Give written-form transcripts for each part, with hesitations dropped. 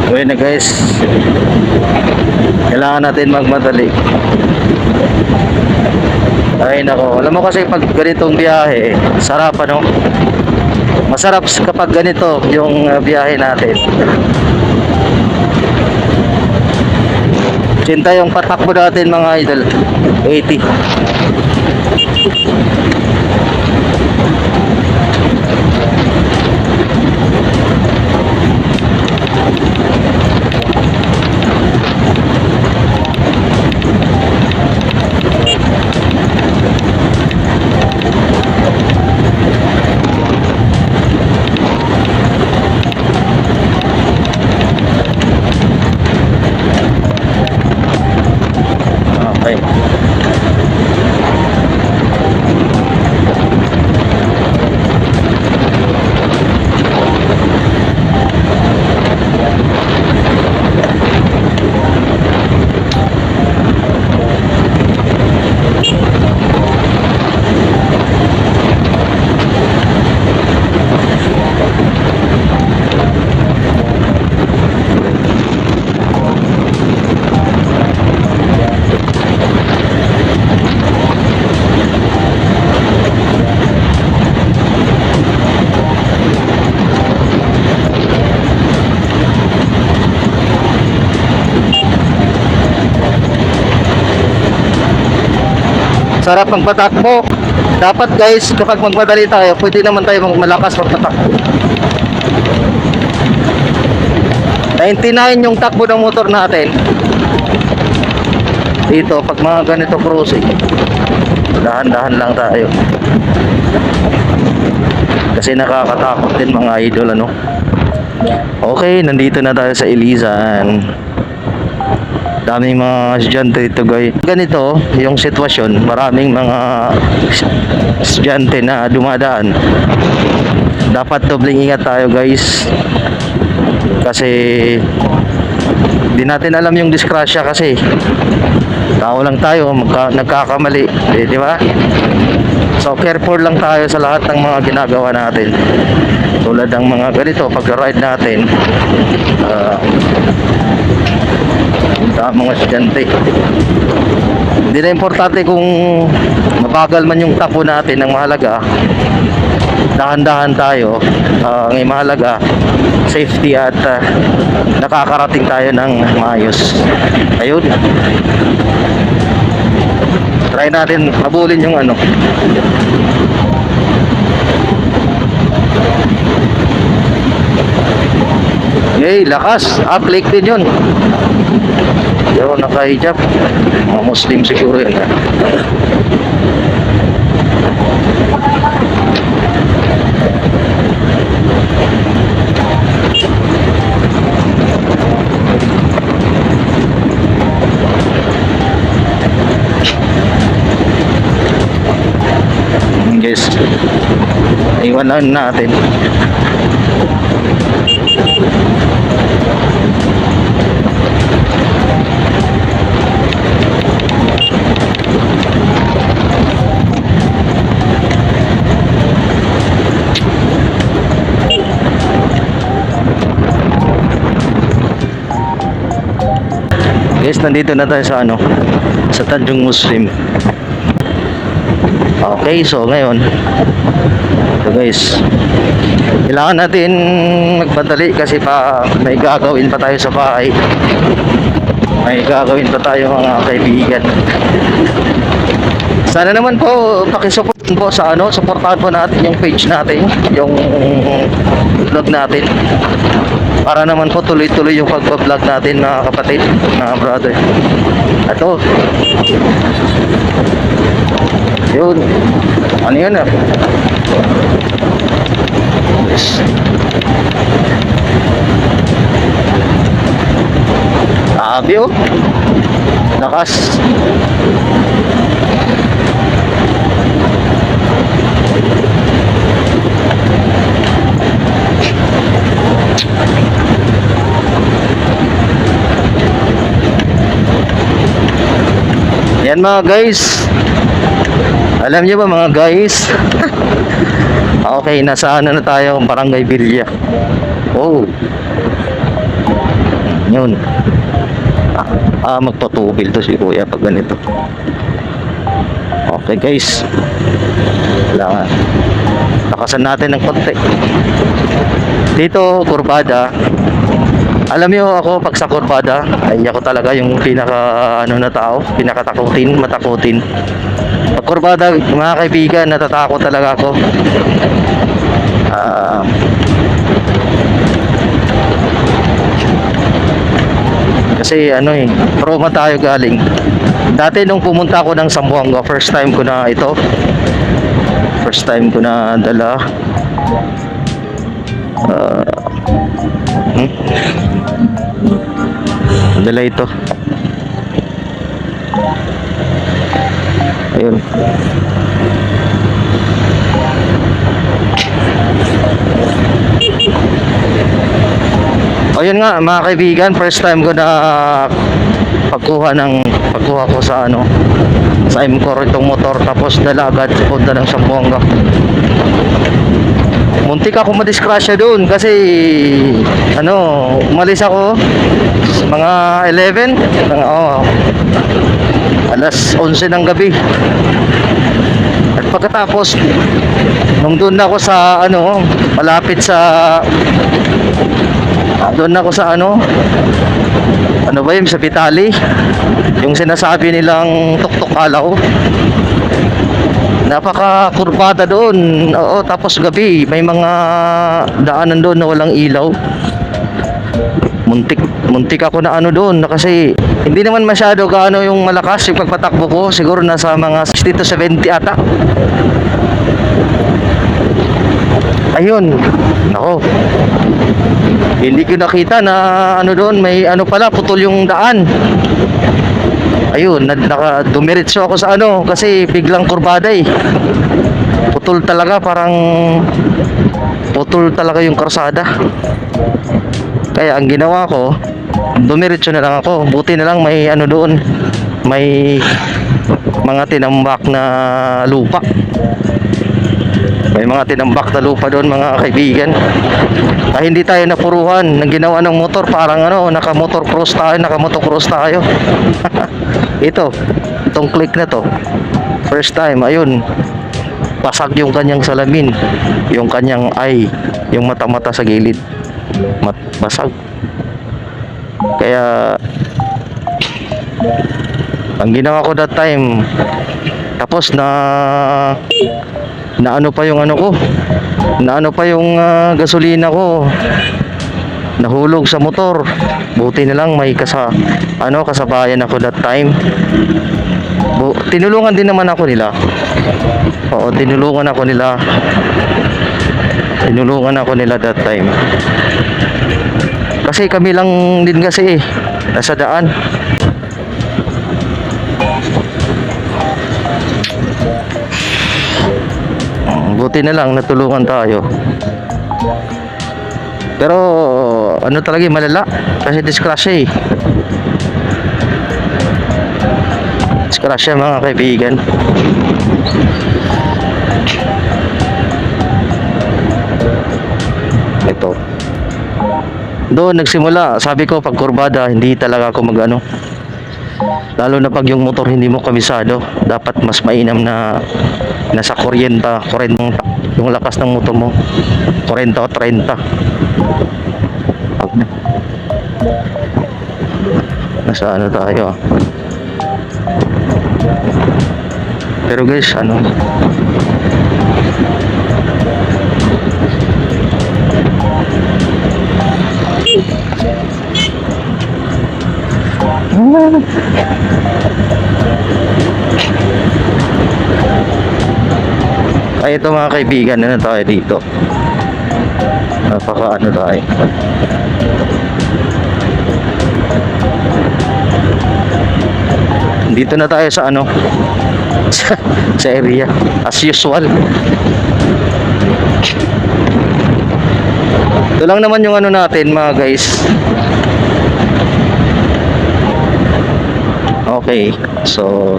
Uy na guys, kailangan natin magmadali. Ay nako, alam mo kasi pag ganitong biyahe, sarap ano. Masarap kapag ganito yung biyahe natin. Sinta yung patakbo natin mga idol, 80. Sarap ng patakbo. Dapat guys, kapag magmadali tayo, pwede naman tayo malakas magpatakbo. 99 yung takbo ng motor natin. Dito, pag mga ganito cruising, dahan-dahan lang tayo. Kasi nakakatakot din mga idol ano. Okay, nandito na tayo sa Ilisan. Daming mga estudyante dito guys. Ganito yung sitwasyon, maraming mga estudyante na dumadaan. Dapat dobling ingat tayo guys. Kasi di natin alam yung disgrasya kasi. Tao lang tayo, nagkakamali, di ba? So careful lang tayo sa lahat ng mga ginagawa natin. Tulad ng mga ganito, pag-ride natin. Mga estudyante, hindi na importante kung mabagal man yung takbo natin. Ang mahalaga, dahan-dahan tayo. Ang mahalaga, safety at nakakarating tayo ng maayos. Ayun, try natin habulin yung ano. Hey, lakas, up-lake din yun. Pero naka-hijab, mga Muslim siguro yun. Guys, iwanan natin. Guys, nandito na tayo sa ano, sa Tanjung Muslim. Okay, so ngayon ito guys, kailangan natin magpadali kasi pa may gagawin pa tayo sa bahay. May gagawin pa tayo mga kaibigan. Sana naman po pakisupport po sa ano, supportahan po natin yung page natin, yung vlog natin. Para naman po tuloy-tuloy yung pagpa-vlog natin mga kapatid, mga brother. Ito. Yun. Ano yun ah? Yes. Abi oh. Lakas. Yan mga guys. Alam niyo ba mga guys? Okay, nasa ano na tayo, Barangay Villa. Oh. Yun. Magtutubil to si kuya pag ganito. Okay guys. Kailangan lakasan natin ng konti. Dito, kurbada. Alam niyo ako pag sa kurbada, ay ako talaga yung pinaka ano na tao, pinakatakutin, matakutin. Pag kurbada, mga kaibigan, natatakot talaga ako. Kasi ano Roma tayo galing. Dati nung pumunta ako ng Zamboanga, first time ko na ito. First time ko na dala. Dala ito. Ayun. O yun nga mga kaibigan, first time ko na pagkuha ko sa sa M-Core itong motor, tapos dala agad punta ng Zamboanga. Muntik ako madisgrasya doon kasi umalis ako mga 11 alas 11 ng gabi. At pagkatapos nung doon ako sa malapit sa doon ako sa ba yun, sa Pitali, yung sinasabi nilang tuktok alaw. Napaka kurbada doon. Oo, tapos gabi may mga daanan doon na walang ilaw. Muntik ako na doon na kasi hindi naman masyado gaano yung malakas yung pagpatakbo ko, siguro nasa mga 60 to 70 ata. Ayun, nako, hindi ko nakita na doon may pala, putol yung daan. Ayun, dumiretso ako sa kasi biglang kurbada putol talaga, parang putol talaga yung karsada. Kaya ang ginawa ko, dumiretso na lang ako. Buti na lang may doon, may mga tinambak na lupa. May mga tinambak na lupa doon mga kaibigan. Hindi tayo napuruhan ng ginawa ng motor. Parang naka-motocross tayo. Itong click na to, first time, ayun, basag yung kanyang salamin, yung kanyang yung mata-mata sa gilid, basag. Kaya ang ginawa ko that time, tapos na pa yung pa yung gasolina ko, nahulog sa motor. Buti na lang may kasabayan ako that time. Tinulungan din naman ako nila. Oo, tinulungan ako nila that time. Kasi kami lang din kasi nasa daan. Buti na lang natulungan tayo. Pero talaga malala kasi disgrasya disgrasya mga kaibigan. Ito doon nagsimula, sabi ko pag kurbada hindi talaga ako lalo na pag yung motor hindi mo kabisado. Dapat mas mainam na nasa 40 yung lakas ng motor mo, 40 o 30. Nasa tayo. Pero guys, ay ito mga kaibigan, tayo dito. Napaka tayo. Dito na tayo sa sa area as usual. Ito lang naman yung natin mga guys. Okay, so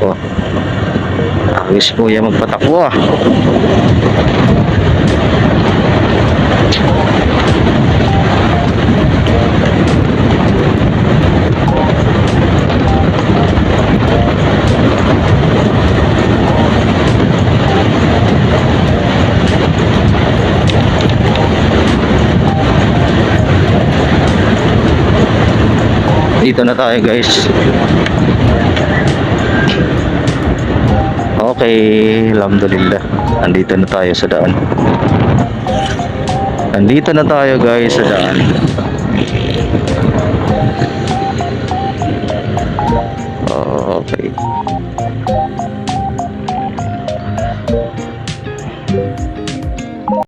awis kuya magpatakbo Nandito na tayo guys. Okay, alhamdulillah. Nandito na tayo sa daan. Nandito na tayo guys sa daan.